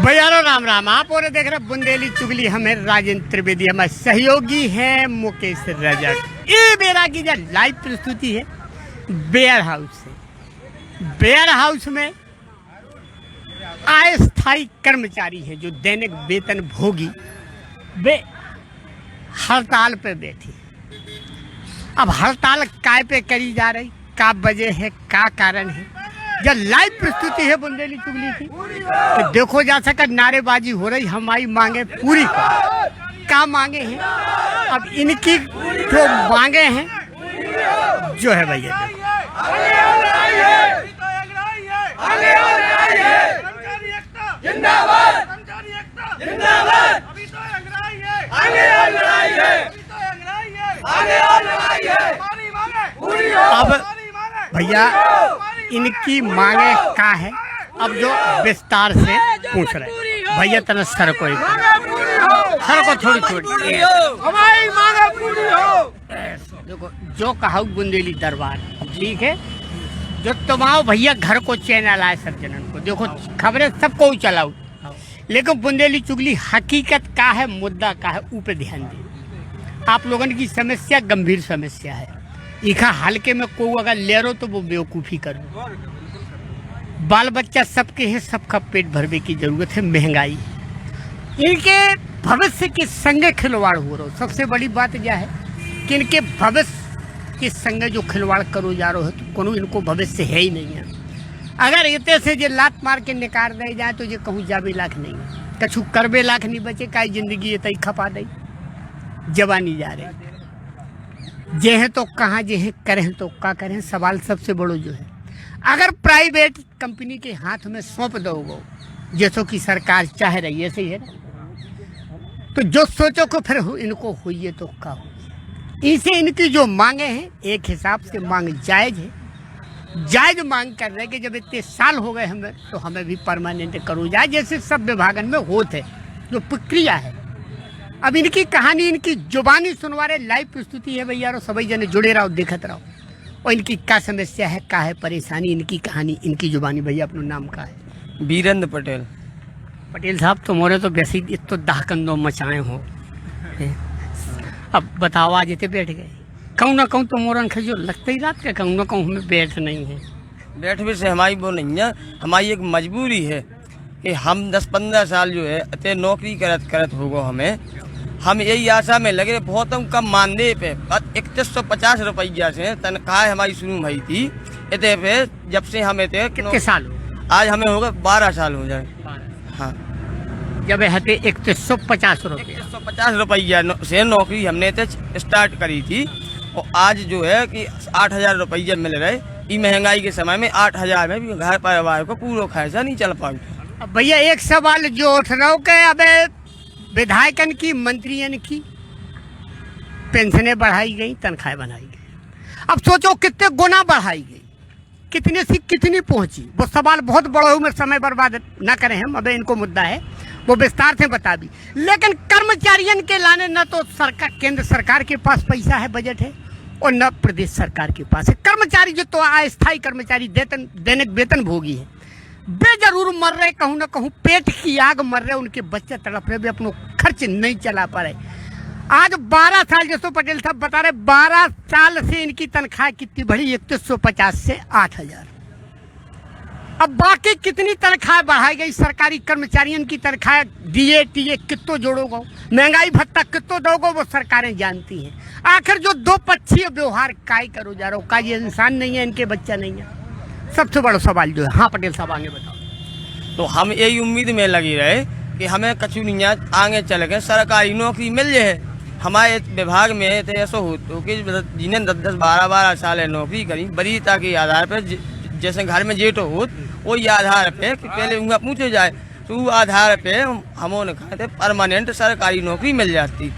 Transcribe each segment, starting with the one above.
भैया राम राम। आप और देख रहे बुंदेली चुगली, हमें राजेंद्र त्रिवेदी, हमारे सहयोगी हैं मुकेश रजक। ये मेरा की जो लाइव प्रस्तुति है वेयर हाउस से। वेयर हाउस में अस्थायी कर्मचारी है जो दैनिक वेतन भोगी, वे हड़ताल पे बैठी। अब हड़ताल काय पे करी जा रही, का वजह है, का कारण है, जब लाइव प्रस्तुति है बुंदेली चुगली की तो देखो जा सका नारेबाजी हो रही। हमारी मांगे पूरी क्या मांगे हैं, अब इनकी जो मांगे हैं जो है भैया अब भैया इनकी मांगे क्या है, अब जो विस्तार से पूछ रहे भैया तना सर को थोड़ी हमारी मांगे पूरी हो। देखो जो कहा बुंदेली दरबार ठीक है, जो तुमाओ भैया घर को चैनल आए सब जनन को देखो खबरें सबको चलाओ, लेकिन बुंदेली चुगली हकीकत का है, मुद्दा का है, ऊपर ध्यान दें। आप लोगों की समस्या गंभीर समस्या है, इखा हल्के में को अगर ले रो तो वो बेवकूफ़ी करो। बाल बच्चा सबके हैं, सबका पेट भरने की जरूरत है। महंगाई इनके भविष्य के संगे खिलवाड़ हो रहा हो। सबसे बड़ी बात यह है कि इनके भविष्य के संगे जो खिलवाड़ करो जा रहे हो तो कोनो इनको भविष्य है ही नहीं है। अगर इतने से जो लात मार के निकाल दे जाए तो ये कहूँ जाबे लाख नहीं, कछु करबे लाख नहीं बचे, का जिंदगी इतनी खपा दई, जवानी जा रही जे हैं तो कहाँ जे हैं, करें तो क्या करें। सवाल सबसे बड़ो जो है, अगर प्राइवेट कंपनी के हाथ में सौंप दोगे जैसो कि सरकार चाह रही है, ऐसे ही है, तो जो सोचो को फिर इनको हुई तो क्या हो। इसे इनकी जो मांगे हैं एक हिसाब से मांग जायज है, जायज मांग कर रहे कि जब इतने साल हो गए हमें तो हमें भी परमानेंट करो जाए, जैसे सब विभागन में होते है जो प्रक्रिया है। अब इनकी कहानी इनकी जुबानी सुनवा रहे, लाइव प्रस्तुति है भैया, सभी जने जुड़े रहो, देखते रहो। और इनकी क्या समस्या है, क्या है परेशानी, इनकी कहानी इनकी जुबानी। भैया अपना नाम का है? वीरेंद्र पटेल। पटेल साहब तुम्हारे तो वैसे ही तो दाहकंदो मचाए हो। अब बताओ आज इतने बैठ गए, कहूँ ना कहूँ तो मोरन जो लगता ही रात का कहूँ ना कहूँ हमें बैठ नहीं है। बैठ भी से हमारी वो नहीं है, हमारी एक मजबूरी है कि हम 10-15 साल जो है इतने नौकरी करत होगा, हम यही आशा में लगे बहुत कम मानदेय पे 3150 रुपया से तनख्वाह हमारी शुरू हुई थी। इतने पे जब से हमें कितने साल हो? आज हमें होगा 12 साल हो जाए। हाँ, जब हते 3150 रुपया से नौकरी हमने स्टार्ट करी थी, और आज जो है कि 8000 रुपया मिल रहे। ये महंगाई के समय में 8000 में भी घर परिवार को पूरा खर्चा नहीं चल पाए। भैया एक सवाल जो उठ रहा के अब विधायकन की, मंत्रियन की पेंशनें बढ़ाई गई, तनख्वाहें बनाई गई। अब सोचो कितने गुना बढ़ाई गई, कितने से कितनी पहुंची, वो सवाल बहुत बड़ा में समय बर्बाद ना करें हम। अब इनको मुद्दा है वो विस्तार से बता भी, लेकिन कर्मचारियों के लाने न तो सरकार, केंद्र सरकार के पास पैसा है, बजट है, और न प्रदेश सरकार के पास है। कर्मचारी जो तो अस्थायी कर्मचारी दैनिक वेतन भोगी है, वे जरूर मर रहे, कहूँ ना कहूँ पेट की आग मर रहे, उनके बच्चे तड़प रहे, वे अपना खर्च नहीं चला पा रहे। आज 12 साल जैसो पटेल साहब बता रहे, 12 साल से इनकी तनख्वाह कितनी बढ़ी, 3150 से 8000। अब बाकी कितनी तनख्वाह बढ़ाई गई, सरकारी कर्मचारियों की तनख्वाह DA TA कितो जोड़ोगे, महंगाई भत्ता कितो दोगे, वो सरकारें जानती हैं। आखिर जो दो पक्षीय व्यवहार काय करो जा रहे हो, का ये इंसान नहीं है, इनके बच्चा नहीं है, सबसे बड़ा सवाल जो है। हाँ पटेल साहब आगे बताओ। तो हम यही उम्मीद में लगी रहे कि हमें कछु नहीं आगे चल के सरकारी नौकरी मिल जाए। हमारे विभाग में ऐसा हो तो कि जिन्हें 10-12 साल नौकरी करी, वरीयता के आधार पर, जैसे घर में जेठो हो वही आधार पे कि पहले उनका पूछे जाए तो आधार पे हमने कहा थे परमानेंट सरकारी नौकरी मिल जाती।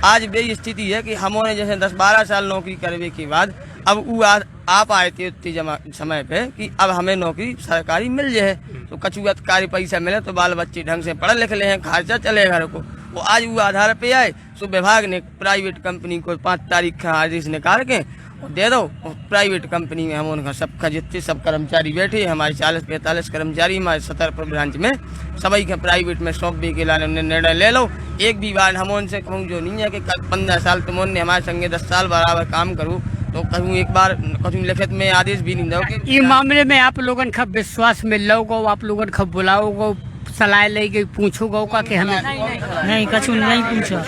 आज भी स्थिति है कि हमने जैसे 10-12 साल नौकरी करने के बाद अब वो आप आए थे उतनी समय पे कि अब हमें नौकरी सरकारी मिल जाए, तो कछु कार्य पैसा मिले तो बाल बच्चे ढंग से पढ़ लिख ले हैं, खर्चा चले घर को। वो आज वो आधार पे आए तो विभाग ने प्राइवेट कंपनी को 5 तारीख का आदेश निकाल के दे दो। प्राइवेट कंपनी में हम उनका सबका जितने सब कर्मचारी बैठे हमारे 40-45 कर्मचारी हमारे सतरपुर ब्रांच में सभी के प्राइवेट में सौंपने के लाने निर्णय ले लो। एक भी बार हम उनसे कहूँ जो नहीं है कि कल 15 साल तुमने हमारे संगे 10 साल बराबर काम करूँ तो कहूँ एक बार कहूँ लिखित में आदेश भी नहीं दो। इस मामले में आप लोगन का विश्वास में लोगो, आप लोगन का बुलाओगो, सलाह लेगी, पूछोगो का कि हमें नहीं कछु नहीं पूछा,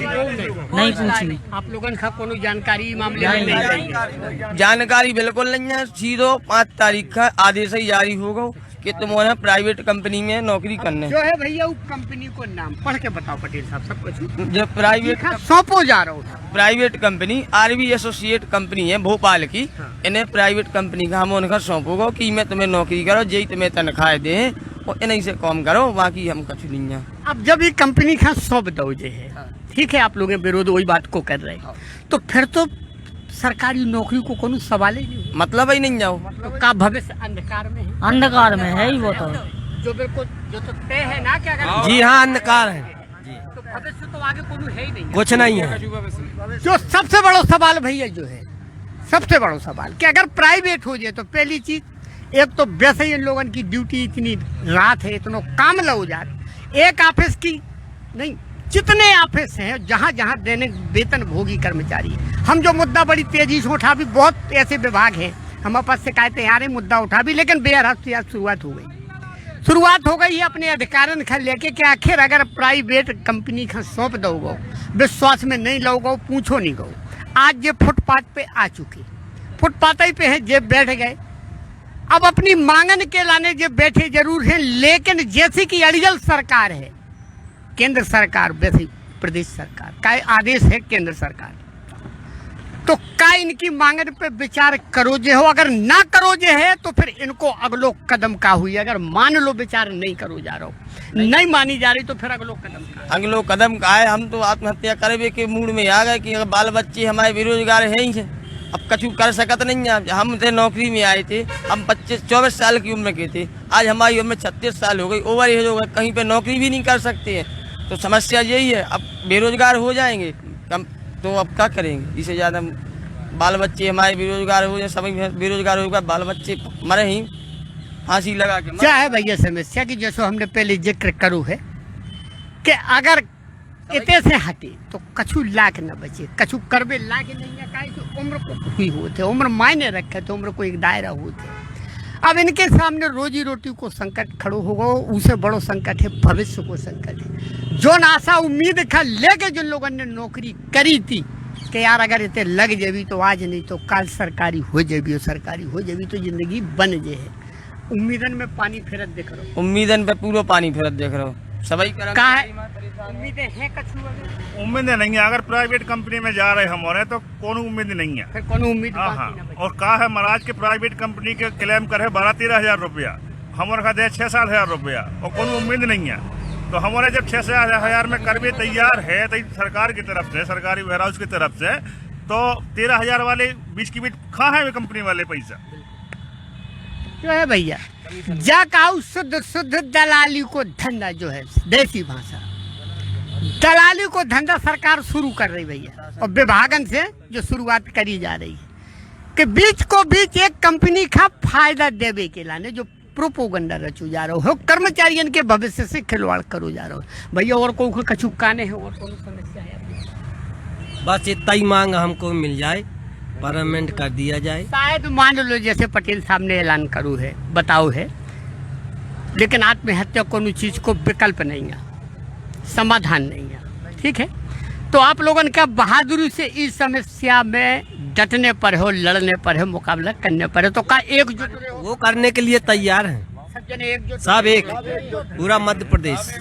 नहीं पूछी। आप लोगन का कोनो जानकारी मामले में नहीं है? जानकारी बिल्कुल नहीं है। सीधो 5 तारीख का आदेश ही जारी होगा कि तुम्हें प्राइवेट कंपनी में नौकरी करने जो है भैया वो कंपनी को नाम पढ़ के बताओ पटेल साहब सब कुछ। जो प्राइवेट सौंपो जा रहा हूँ private company RB associate company है भोपाल की, इन्हें प्राइवेट कंपनी का हम उनका सौंपोगो कि मैं तुम्हें नौकरी करो, यही तुम्हें तनख्वाह दे और इन्हीं से काम करो, बाकी हम कुछ नहीं है। अब जब ये कंपनी का सौंप दो जे है, ठीक है, आप लोग विरोध वही बात को कर रहे हैं, तो फिर तो सरकारी नौकरी को कोनो सवाल ही नहीं, मतलब ही नहीं जाओ। तो का भविष्य अंधकार में है? अंधकार में है ही वो तो। जो बिल्कुल जो तो तय है ना क्या करें? जी हाँ, अंधकार है, तो भविष्य तो आगे कोनो है ही नहीं। कुछ नहीं है। जो सबसे बड़ा सवाल भैया जो है, सबसे बड़ा सवाल कि अगर प्राइवेट हो जाए तो पहली चीज एक तो वैसे ही इन लोगों की ड्यूटी इतनी रात है, इतना काम लग जाए, एक ऑफिस की नहीं जितने ऑफिस हैं जहाँ जहाँ दैनिक वेतन भोगी कर्मचारी हैं। हम जो मुद्दा बड़ी तेजी से उठा भी, बहुत ऐसे विभाग हैं हमारे पास शिकायतें आ रही, मुद्दा उठा भी, लेकिन बेहद से आज शुरुआत हो गई है अपने अधिकारन का लेके कि आखिर अगर प्राइवेट कंपनी का सौंप दोगो, विश्वास में नहीं लोगो, पूछो नहीं गो। आज ये फुटपाथ पे आ चुके, फुटपाथ ही पे है, जेब बैठ गए, अब अपनी मांगन के लाने जब बैठे जरूर हैं, लेकिन जैसे कि अड़ियल सरकार है, केंद्र सरकार वैसे प्रदेश सरकार का आदेश है, केंद्र सरकार तो का इनकी मांगन पे विचार करो जे हो, अगर ना करो जे है तो फिर इनको अगलो कदम का हुई, अगर मान लो विचार नहीं करो जा रहा हो, नहीं मानी जा रही तो फिर अगलो कदम का है। हम तो आत्महत्या करवे के मूड में आ गए कि बाल बच्चे हमारे बेरोजगार है ही है, अब कछु कर सकत नहीं है। हम थे नौकरी में आए थे, हम 25-24 साल की उम्र के थे, आज हमारी उम्र 36 साल हो गई, ओवर एज हो गई, कहीं पे नौकरी भी नहीं कर सकते हैं। तो समस्या यही है, अब बेरोजगार हो जाएंगे कम, तो अब क्या करेंगे? इससे ज़्यादा बाल बच्चे हमारे बेरोजगार हो जाए, सभी बेरोजगार हो गए, बाल बच्चे मरे ही फांसी लगा के। क्या है भैया समस्या की, जैसे हमने पहले जिक्र करू है कि अगर इतने से हटे तो कछु लाख न बचे, कछु करबे लाख नहीं है, काहे कि उम्र को हुई होते, उम्र मायने रखे तो उम्र को एक दायरा होते। अब इनके सामने रोजी रोटी को संकट खड़ो होगा, उसे बड़ो संकट है भविष्य को संकट है। जो आशा उम्मीद का लेके जिन लोगों ने नौकरी करी थी कि यार अगर इतने लग जाबी तो आज नहीं तो कल सरकारी हो जाबी, और सरकारी हो जाबी तो जिंदगी बन जे है, उम्मीदन में पानी फिरत देख रहो, उम्मीदन पे पूरा पानी फिरत देख रहो सभी कहा उम्मीदें हैं कछु? उम्मीदें नहीं है, अगर प्राइवेट कंपनी में जा रहे हम और तो कोनो उम्मीद नहीं है, फिर कोनो उम्मीद हाँ बाकी ना बची। और कहा है महाराज के प्राइवेट कंपनी के क्लेम करे 12-13 हजार रुपया, हमारे खा दे 6-7 हजार रुपया और कोनो उम्मीद नहीं है। तो हमारे जब 6-7 हजार में कर भी तैयार है तो सरकार की तरफ से, सरकारी वेयर हाउस की तरफ से, तो 13 हजार वाले बीच की बीच कहाँ है कंपनी वाले पैसा? जो है भैया जा काऊ शुद्ध शुद्ध दलाली को धंधा जो है, देसी भाषा दलाली को धंधा सरकार शुरू कर रही भैया, और विभागन से जो शुरुआत करी जा रही है कि बीच को बीच एक कंपनी का फायदा देवे के लाने जो प्रोपोगंडा रचू जा रहा हो, कर्मचारियों के भविष्य से खिलवाड़ करो जा रहा हो भैया। और को कछु काने है, और कोनो समस्या है? बस इतना ही मांग हमको मिल जाए, परमानेंट कर दिया जाए। शायद मान लो जैसे पटेल साहब ने ऐलान करू है, बताओ है, लेकिन आत्महत्या कोनो चीज को विकल्प नहीं है, समाधान नहीं है, ठीक है? तो आप लोगों का बहादुरी से इस समस्या में डटने पर हो, लड़ने पर है, मुकाबला करने पर है, तो का एकजुट वो करने के लिए तैयार हैं सब जने, एकजुट सब, एक पूरा मध्य प्रदेश।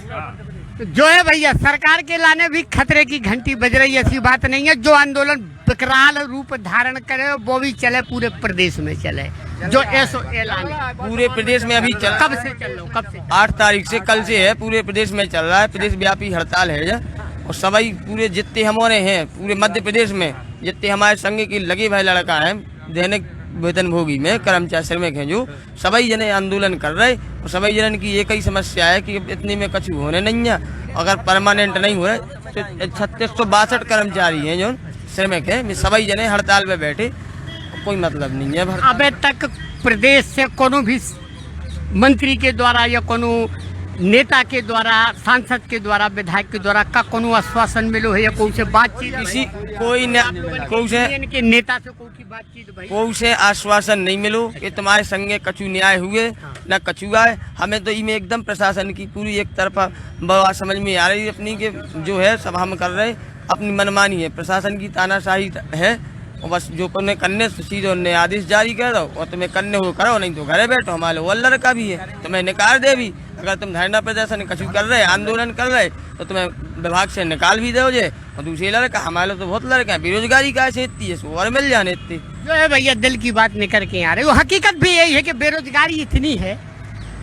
तो जो है भैया सरकार के लाने भी खतरे की घंटी बज रही है, ऐसी बात नहीं है। जो आंदोलन विकराल रूप धारण करे वो भी चले, पूरे प्रदेश में चले, जो ऐसो ऐलान है पूरे प्रदेश में अभी चल, कब से चल रहा, कब से? 8 तारीख से, कल से है, पूरे प्रदेश में चल रहा है, प्रदेश व्यापी हड़ताल है। और सभी पूरे जितने हमारे हैं पूरे मध्य प्रदेश में, जितने हमारे संघ के लगे भाई लड़का है दैनिक वेतन भोगी में कर्मचारी श्रमिक हैं, जो सभी जने आंदोलन कर रहे, और सभी जनन की एक ही समस्या है कि इतने में कछु होने नहीं है। अगर परमानेंट नहीं हो रहे तो 3662 कर्मचारी हैं जो श्रमिक हैं, सभी जने हड़ताल पे बैठे, कोई मतलब नहीं है। अबे तक प्रदेश से कोनो भी मंत्री के द्वारा या कोनो नेता के द्वारा, सांसद के द्वारा, विधायक के द्वारा का कोनो आश्वासन मिलो है या कोई से बातचीत किसी कोई के नेता से कोई की बातचीत भाई कोई से आश्वासन नहीं मिलो कि तुम्हारे संगे कछु न्याय हुए न कछु आए। हमें तो इनमें एकदम प्रशासन की पूरी एक तरफा बात समझ में आ रही अपनी के जो है सब हम कर रहे अपनी मनमानी है, प्रशासन की तानाशाही है और बस जो करने करने सीधे उन्हें आदेश जारी कर दो और तुम्हें करने हो करो, नहीं तो घरे बैठो। हमारे वो लड़का भी है तुम्हें निकाल दे भी, अगर तुम धरना प्रदर्शन कछु कर रहे आंदोलन कर रहे तो तुम्हें विभाग से निकाल भी दो जे। और दूसरे लड़का हमारे तो बहुत लड़के हैं, बेरोजगारी का ऐसे इतनी है और मिल जाने इतनी जो है भैया दिल की बात निकल के आ रही। वो हकीकत भी यही है कि बेरोजगारी इतनी है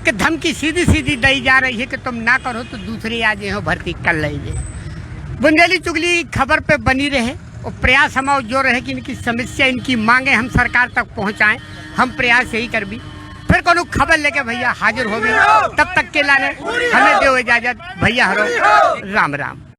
कि धमकी सीधी सीधी दी जा रही है कि तुम ना करो तो दूसरे आ जाए हो भर्ती कर लीजिए। बुंदेली चुगली खबर पे बनी रहे और प्रयास हमारा जो रहे कि इनकी समस्या, इनकी मांगे हम सरकार तक पहुंचाएं। हम प्रयास यही कर भी, फिर कोनो खबर लेके भैया हाजिर हो गए। तब तक के लाने हमें दो इजाजत भैया। हरो राम राम।